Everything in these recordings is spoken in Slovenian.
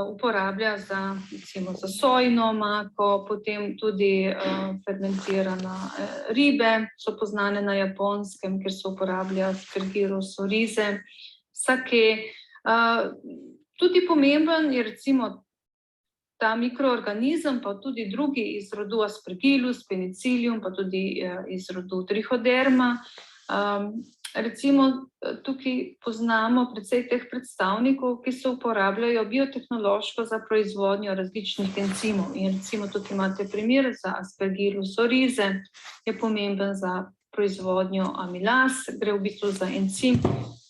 uporablja za, recimo, za sojino omako, potem tudi fermentirane ribe so poznane na Japonskem, kjer se uporablja aspergillus oryzae, sake. Tudi pomemben je recimo ta mikroorganizem, pa tudi drugi iz rodu Aspergillus, Penicillium, pa tudi iz rodu Trichoderma. Recimo tukaj poznamo precej teh predstavnikov, ki se uporabljajo biotehnološko za proizvodnjo različnih encimov. In recimo tukaj imate primer za Aspergillus oryzae, je pomemben za proizvodnjo amilaz, gre v bistvu za encim,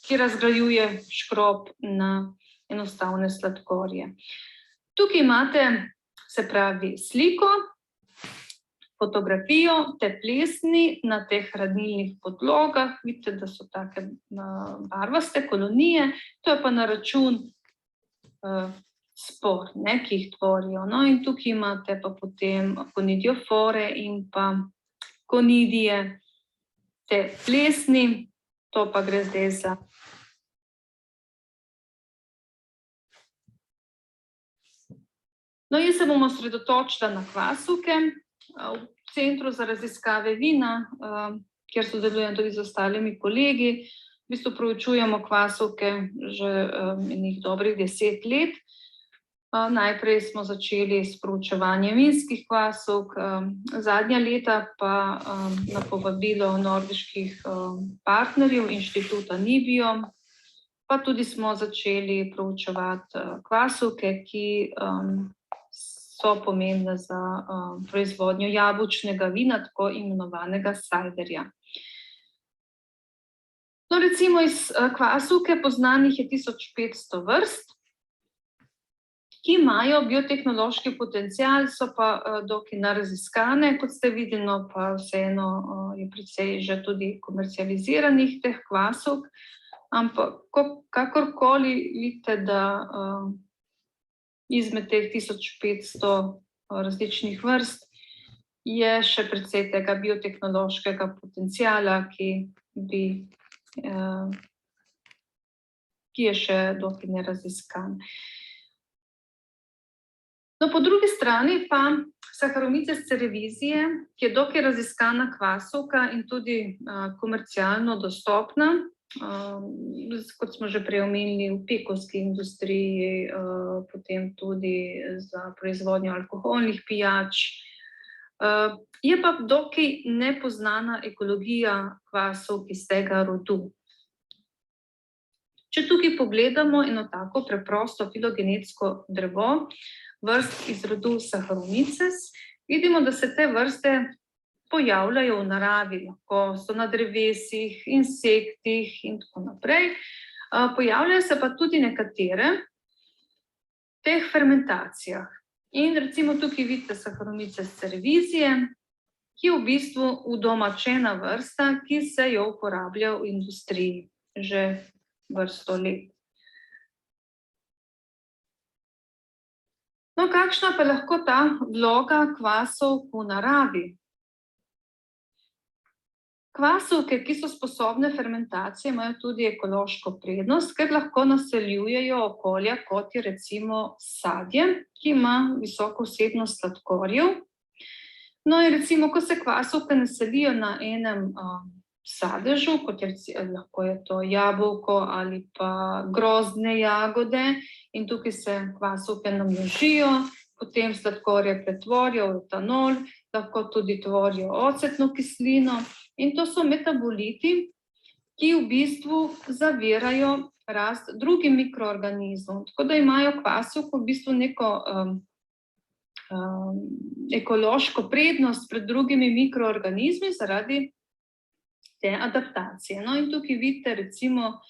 ki razgrajuje škrob na enostavne sladkorje. Tukaj imate, se pravi, sliko, fotografijo te plesni na teh hranilnih podlogah. Vidite, da so take barvaste kolonije, to je pa na račun spor, ki jih tvorijo. No, in tukaj imate pa potem konidiofore in pa konidije te plesni, to pa gre zdaj za No, jaz se bom osredotočila na kvasovke. V Centru za raziskave vina, kjer sodelujem tudi z ostalimi kolegi, v bistvu proučujemo kvasovke že enih dobrih 10 let. Najprej smo začeli s proučevanjem vinskih kvasovk, zadnja leta pa na povabilo norveških partnerjev Inštituta Nibio, pa tudi smo začeli proučevati kvasovke, ki so pomembne za proizvodnjo jabolčnega vina, tako imenovanega sajderja. No, recimo iz kvasovke poznanih je 1500 vrst, ki imajo biotehnološki potencial, so pa dokaj neraziskane, kot ste videli, no, pa vseeno je precej že tudi komercializiranih teh kvasovk, ampak kakorkoli vidite, da izmed teh 1500 različnih vrst je še precej tega biotehnološkega potenciala, ki je še dokaj neraziskan. No, po drugi strani pa Saccharomyces cerevisiae, ki je dokaj raziskana kvasovka in tudi komercialno dostopna, kot smo že prej omenili, v pekovski industriji, potem tudi za proizvodnjo alkoholnih pijač. Je pa dokaj nepoznana ekologija kvasovk iz tega rodu. Če tukaj pogledamo eno tako preprosto filogenetsko drevo, vrst iz rodu Saccharomyces, vidimo, da se te vrste pojavljajo v naravi, lahko so na drevesih, insektih in tako naprej. Pojavljajo se pa tudi nekatere v teh fermentacijah. In recimo tukaj vidite Saccharomyces cerevisiae, ki je v bistvu udomačena vrsta, ki se jo uporablja v industriji že vrsto let. No, kakšna pa lahko ta vloga kvasovk v naravi? Kvasovke, ki so sposobne fermentacije, imajo tudi ekološko prednost, ker lahko naseljujejo okolja, kot je recimo sadje, ki ima visoko vsebnost sladkorjev. No, in recimo, ko se kvasovke naselijo na enem sadežu, kot lahko je to jabolko ali pa grozdne jagode, in tukaj se kvasovke namnožijo, potem sladkorje pretvorijo v etanol, lahko tudi tvorijo ocetno kislino. In to so metaboliti, ki v bistvu zavirajo rast drugim mikroorganizmom. Tako da imajo kvasovke v bistvu neko ekološko prednost pred drugimi mikroorganizmi zaradi te adaptacije. No, in tukaj vidite, recimo,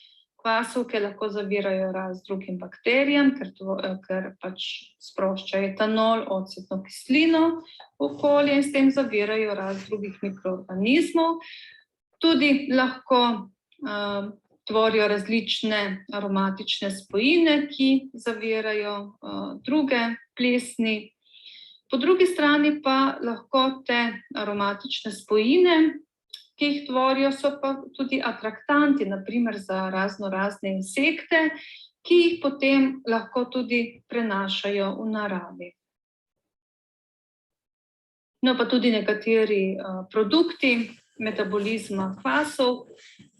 kvasovke lahko zavirajo rast drugim bakterijam, ker pač sproščajo etanol, ocetno kislino v okolje in s tem zavirajo rast drugih mikroorganizmov. Tudi lahko tvorijo različne aromatične spojine, ki zavirajo druge plesni. Po drugi strani pa lahko te aromatične spojine, ki jih tvorijo, so pa tudi atraktanti, naprimer za razne insekte, ki jih potem lahko tudi prenašajo v naravi. No, pa tudi nekateri produkti metabolizma kvasov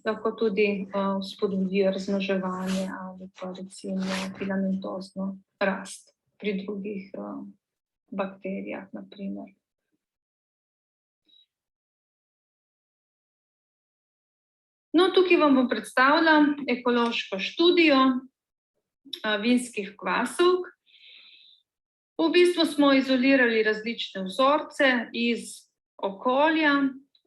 lahko tudi spodbudijo razmnoževanje ali pa recimo filamentozno rast pri drugih bakterijah, na primer. No, tukaj vam bom predstavila ekološko študijo vinskih kvasovk. V bistvu smo izolirali različne vzorce iz okolja,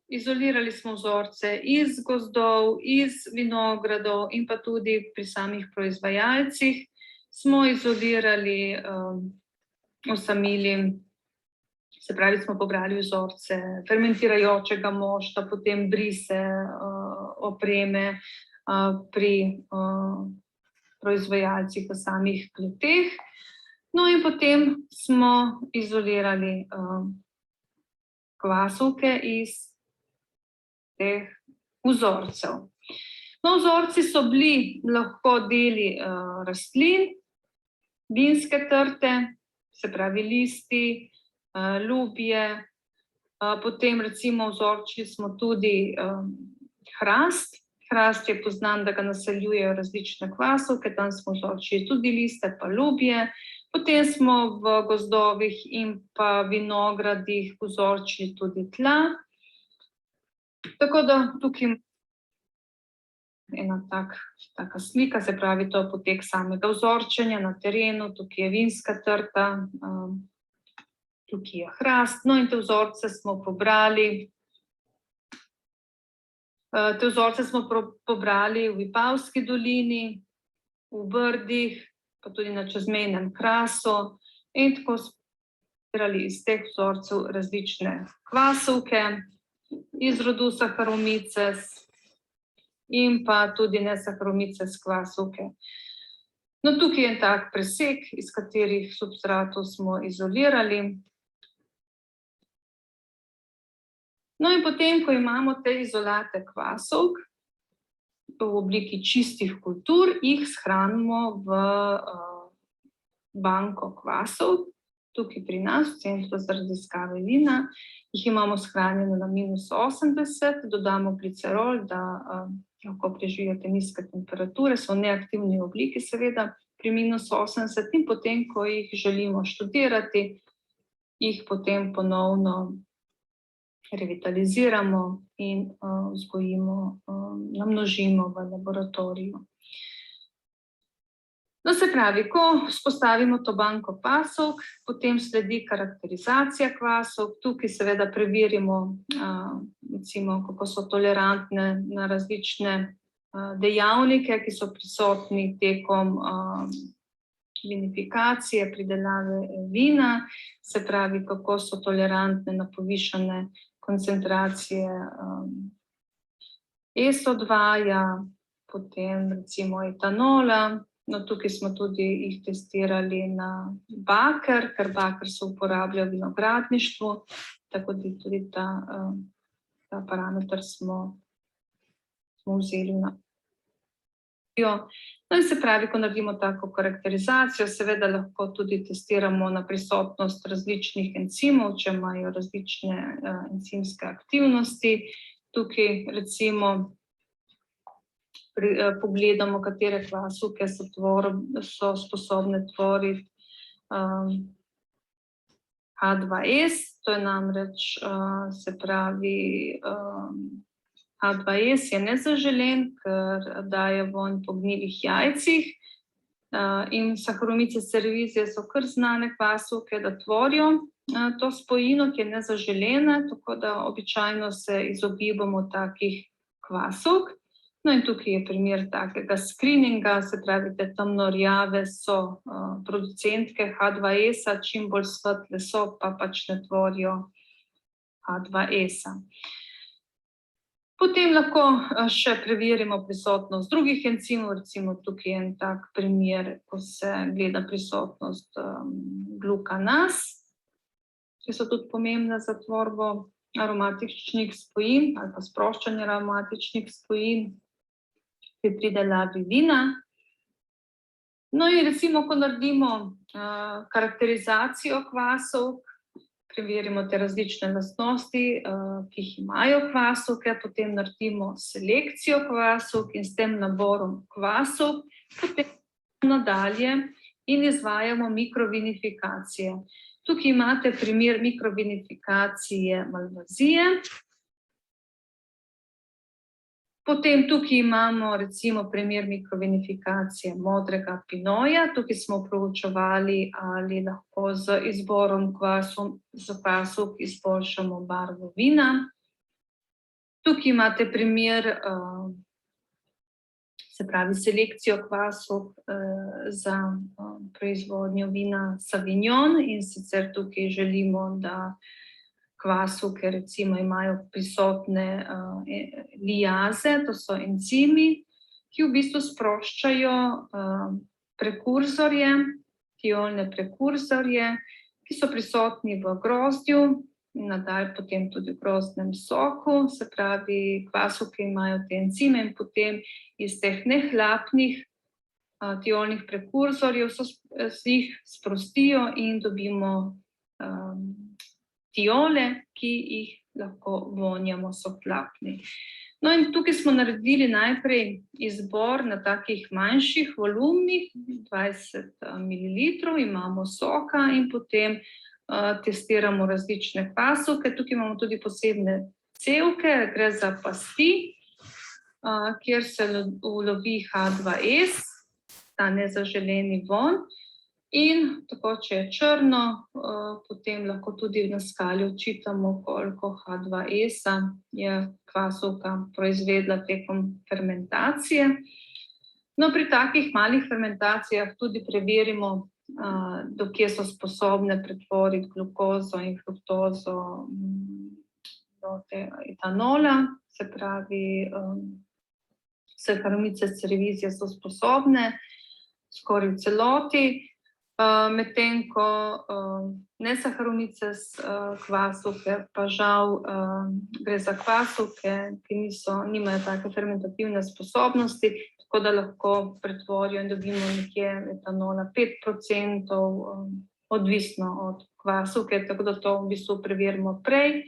izolirali smo vzorce iz gozdov, iz vinogradov in pa tudi pri samih proizvajalcih smo izolirali, osamili, se pravi, smo pobrali vzorce fermentirajočega mošta, potem brise, opreme pri proizvajalcih v samih kleteh. No in potem smo izolirali kvasovke iz teh vzorcev. No, vzorci so bili lahko deli rastlin, vinske trte, se pravi listi, lubje, potem recimo vzorčili smo tudi hrast. Hrast je poznan, da ga naseljujejo različne kvasovke, tam smo vzorčili tudi liste pa lubje. Potem smo v gozdovih in pa vinogradih vzorčili tudi tla. Tako da tukaj ena taka slika, se pravi, to je potek samega vzorčenja na terenu, tukaj je vinska trta, tukaj je hrast, no in te vzorce smo pobrali. Te vzorce smo pobrali v Vipavski dolini, v Brdih, pa tudi na čezmejnem Krasu in tako smo izolirali iz teh vzorcev različne kvasovke iz rodu Saccharomyces in pa tudi ne-Saccharomyces kvasovke. No, tukaj je en tak presek, iz katerih substratov smo izolirali. No in potem, ko imamo te izolate kvasovk v obliki čistih kultur, jih shranimo v banko kvasov, tukaj pri nas, v Centru za raziskave vina, jih imamo shranjene na -80, dodamo glicerol, da lahko preživijo te nizke temperature, so v neaktivni obliki seveda pri -80 in potem, ko jih želimo študirati, jih potem ponovno revitaliziramo in vzgojimo, namnožimo v laboratoriju. No, se pravi, ko vzpostavimo to banko kvasovk, potem sledi karakterizacija kvasovk. Tukaj seveda preverimo, recimo, kako so tolerantne na različne dejavnike, ki so prisotni tekom vinifikacije, pridelave vina, se pravi, kako so tolerantne na povišane koncentracije SO2-ja, potem recimo etanola. No, tukaj smo tudi jih testirali na baker, ker baker se uporablja v vinogradništvu, tako da tudi ta parameter smo vzeli na. No, in se pravi, ko naredimo tako karakterizacijo, seveda lahko tudi testiramo na prisotnost različnih encimov, če imajo različne encimske aktivnosti. Tukaj recimo pogledamo, katere kvasovke so sposobne tvoriti H2S, to je namreč, se pravi, H2S je nezaželen, ker daje vonj po gnilih jajcih, in Saccharomyces cerevisiae so kar znane kvasovke, da tvorijo to spojino, ki je nezaželena, tako da običajno se izogibamo takih kvasovk. No, in tukaj je primer takega screeninga, se pravi, te temnorjave so producentke H2S-a, čim bolj svetle so, pa pač ne tvorijo H2S-a. Potem lahko še preverimo prisotnost drugih encimov, recimo tukaj je en tak primer, ko se gleda prisotnost glukanas, ki so tudi pomembne za tvorbo aromatičnih spojin ali pa sproščanje aromatičnih spojin pri pridelavi vina. No in recimo, ko naredimo karakterizacijo kvasov, preverimo te različne lastnosti, ki jih imajo kvasovke, potem naredimo selekcijo kvasovk in s tem naborom kvasov, potem nadalje in izvajamo mikrovinifikacije. Tukaj imate primer mikrovinifikacije malvazije. Potem tukaj imamo recimo primer mikrovinifikacije modrega pinoja. Tukaj smo proučevali, ali lahko z izborom kvasovk izboljšamo barvo vina. Tukaj imate primer, se pravi selekcijo kvasovk za proizvodnjo vina Sauvignon, in sicer tukaj želimo, da kvasovke recimo imajo prisotne liaze, to so encimi, ki v bistvu sproščajo prekurzorje, tiolne prekurzorje, ki so prisotni v grozdju in nadalje potem tudi v grozdnem soku. Se pravi, kvasovke imajo te encime in potem iz teh nehlapnih tiolnih prekurzorjev jih sprostijo in dobimo tiole, ki jih lahko vonjamo, so hlapni. No in tukaj smo naredili najprej izbor na takih manjših volumnih, 20 ml, imamo soka in potem testiramo različne kvasovke. Tukaj imamo tudi posebne cevke, gre za pasti, kjer se ulovi H2S, ta nezaželeni vonj. In tako, če je črno, potem lahko tudi na skali odčitamo, koliko H2S-a je kvasovka proizvedla tekom fermentacije. No, pri takih malih fermentacijah tudi preverimo, do kje so sposobne pretvoriti glukozo in fruktozo do etanola, se pravi, Saccharomyces cerevisiae so sposobne skoraj v celoti. Medtem ko nesaccharomyces kvasovke, pa žal gre za kvasovke, ki nimajo take fermentativne sposobnosti, tako da lahko pretvorijo in dobimo nekje etanola 5%, odvisno od kvasovke, tako da to v bistvu preverimo prej.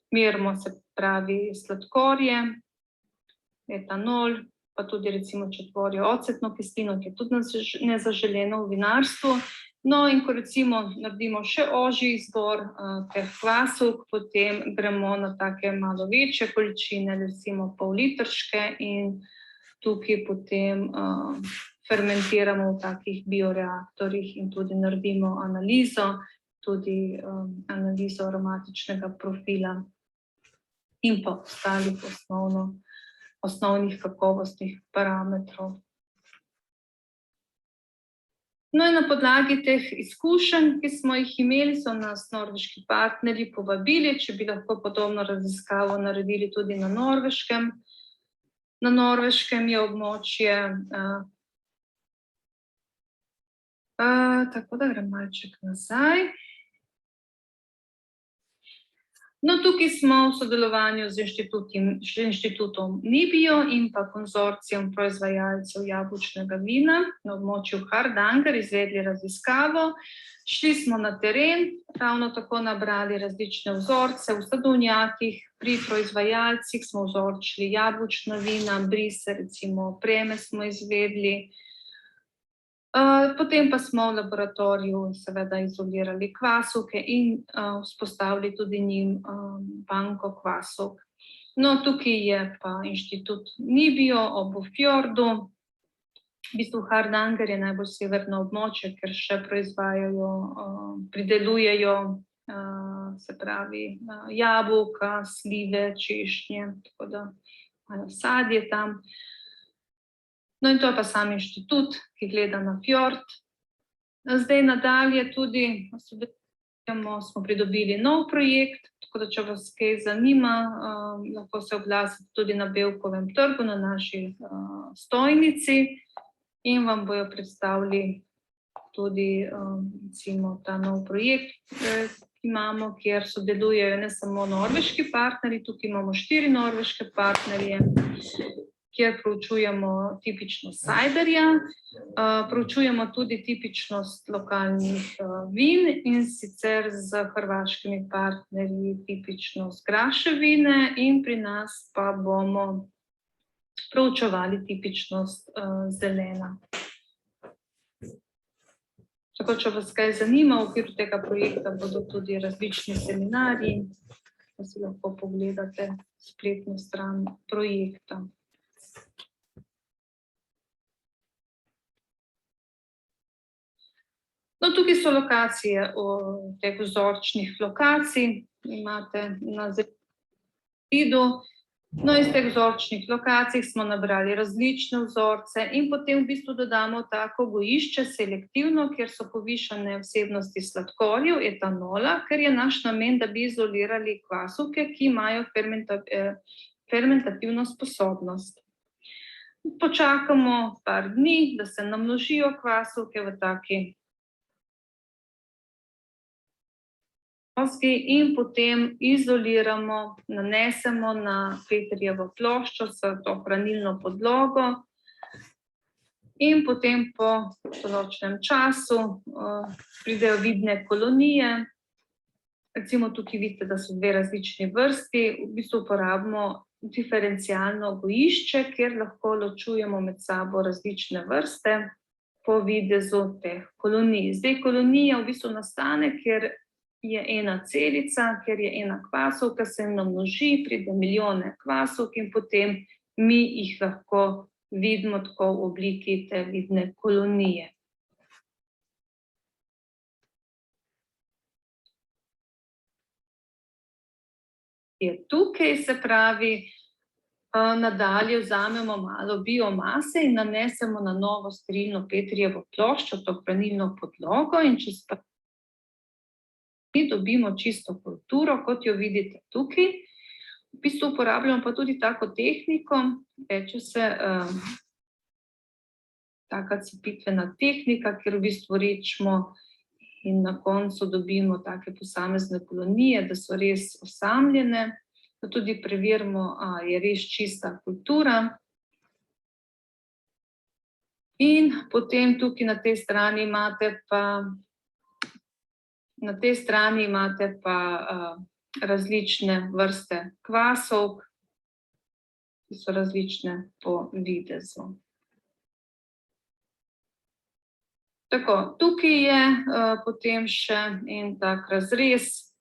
Merimo, se pravi, sladkorje, etanol, pa tudi recimo, če tvorijo ocetno kislino, ki je tudi nezaželeno v vinarstvu. No, in ko recimo naredimo še ožji izbor teh kvasovk, potem gremo na take malo večje količine, recimo pol-litrške, in tukaj potem fermentiramo v takih bioreaktorjih in tudi naredimo analizo, tudi analizo aromatičnega profila in pa ostalih osnovnih kakovostnih parametrov. No in na podlagi teh izkušenj, ki smo jih imeli, so nas norveški partnerji povabili, če bi lahko podobno raziskavo naredili tudi na Norveškem. Na Norveškem je območje, tako da grem malček nazaj. No, tukaj smo v sodelovanju z inštitutom Nibio in pa konzorcijem proizvajalcev jabolčnega vina na območju Hardanger izvedli raziskavo. Šli smo na teren, ravno tako nabrali različne vzorce v sadovnjakih, pri proizvajalcih smo vzorčili jabolčna vina, brise, recimo preme smo izvedli. Potem pa smo v laboratoriju seveda izolirali kvasovke in vzpostavili tudi njim banko kvasovk. No, tukaj je pa inštitut Nibio ob fjordu. V bistvu Hardanger je najbolj severno območje, ker še proizvajajo, pridelujejo, se pravi, jabolka, slive, češnje, tako da imajo sadje tam. No in to je pa sam inštitut, ki gleda na fjord. Zdaj nadalje tudi smo pridobili nov projekt, tako da če vas kaj zanima, lahko se oglasite tudi na Bevkovem trgu, na naši stojnici, in vam bojo predstavili tudi recimo ta nov projekt, ki imamo, kjer sodelujejo ne samo norveški partnerji, tukaj imamo 4 norveške partnerje, kjer proučujemo tipičnost sajderja, proučujemo tudi tipičnost lokalnih vin in sicer z hrvaškimi partnerji tipičnost graševine in pri nas pa bomo proučevali tipičnost zelena. Tako, če vas kaj zanima, v okviru tega projekta bodo tudi različni seminarji, da si lahko pogledate spletno stran projekta. No, tukaj so lokacije teh vzorčnih lokacij, imate na zemljevidu. No, iz teh vzorčnih lokacij smo nabrali različne vzorce in potem v bistvu dodamo tako gojišče selektivno, kjer so povišane vsebnosti sladkorjev, etanola, ker je naš namen, da bi izolirali kvasovke, ki imajo fermentativno sposobnost. Počakamo par dni, da se namnožijo kvasovke v taki in potem izoliramo, nanesemo na Petrijevo ploščo s to hranilno podlogo in potem po določenem času pridejo vidne kolonije. Recimo tukaj vidite, da so dve različni vrsti, v bistvu uporabimo diferencialno gojišče, kjer lahko ločujemo med sabo različne vrste po videzu teh kolonij. Zdaj kolonija v bistvu nastane, ker je ena celica, ker je ena kvasovka, se namnoži, pride milijone kvasovk in potem mi jih lahko vidimo tako v obliki te vidne kolonije. Je tukaj, se pravi, nadalje vzamemo malo biomase in nanesemo na novo sterilno Petrijevo ploščo, to hranilno podlogo in čez dobimo čisto kulturo, kot jo vidite tukaj. V bistvu uporabljamo pa tudi tako tehniko, reče se taka cepitvena tehnika, kjer v bistvu rečemo in na koncu dobimo take posamezne kolonije, da so res osamljene, da tudi preverimo, je res čista kultura. In potem tukaj na tej strani imate pa različne vrste kvasovk, ki so različne po videzu. Tako, tukaj je potem še en tak razrez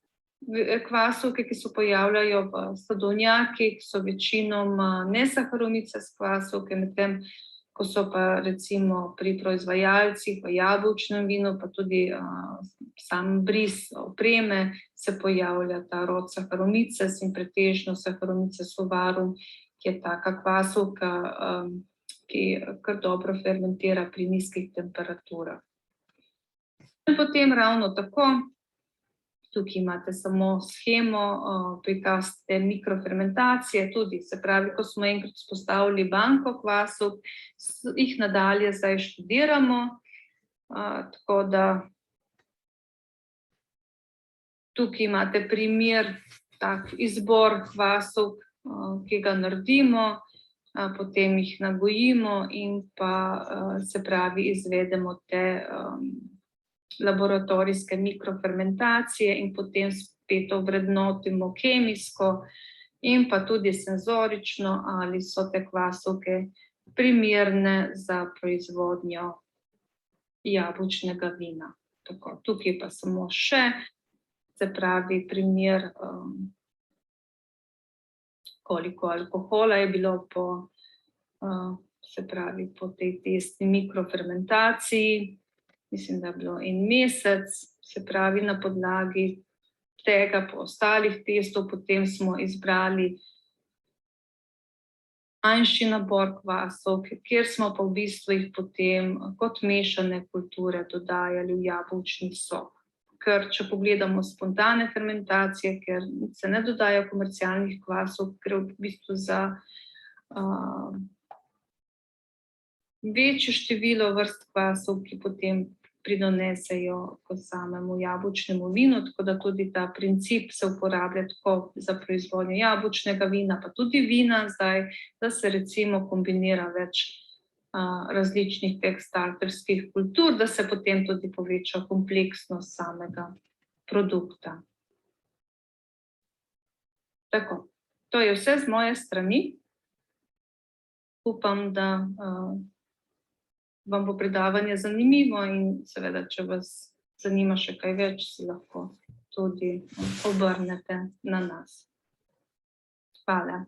kvasovke, ki se pojavljajo v sadovnjakih, so večinoma nesaharomicas kvasovke, medtem ko so pa recimo pri proizvajalcih v jabolčnem vinu, pa tudi sam bris opreme, se pojavlja ta rod Saccharomyces in pretežno Saccharomyces ovarum, ki je taka kvasovka, ki kar dobro fermentira pri nizkih temperaturah. In potem ravno tako, tukaj imate samo shemo, prikaz te mikrofermentacije, tudi se pravi, ko smo enkrat vzpostavili banko kvasovk, jih nadalje zdaj študiramo, tako da tukaj imate primer, tak izbor kvasovk, ki ga naredimo, potem jih nagojimo in pa se pravi izvedemo te laboratorijske mikrofermentacije in potem spet ovrednotimo kemijsko in pa tudi senzorično, ali so te kvasovke primerne za proizvodnjo jabolčnega vina. Tako, tukaj pa samo še, se pravi, primer, koliko alkohola je bilo po tej testni mikrofermentaciji. Mislim, da je bilo en mesec, se pravi, na podlagi tega po ostalih testov, potem smo izbrali manjši nabor kvasovk, kjer smo pa v bistvu jih potem kot mešane kulture dodajali v jabolčni sok. Ker če pogledamo spontane fermentacije, ker se ne dodaja komercialnih kvasovk, gre v bistvu za večje število vrst kvasov, ki potem pridonesejo k samemu jabolčnemu vinu, tako da tudi ta princip se uporablja tako za proizvodnjo jabolčnega vina, pa tudi vina zdaj, da se recimo kombinira več različnih teh starterskih kultur, da se potem tudi poveča kompleksnost samega produkta. Tako, to je vse z moje strani. Upam, da vam bo predavanje zanimivo in seveda, če vas zanima še kaj več, se lahko tudi obrnete na nas. Hvala.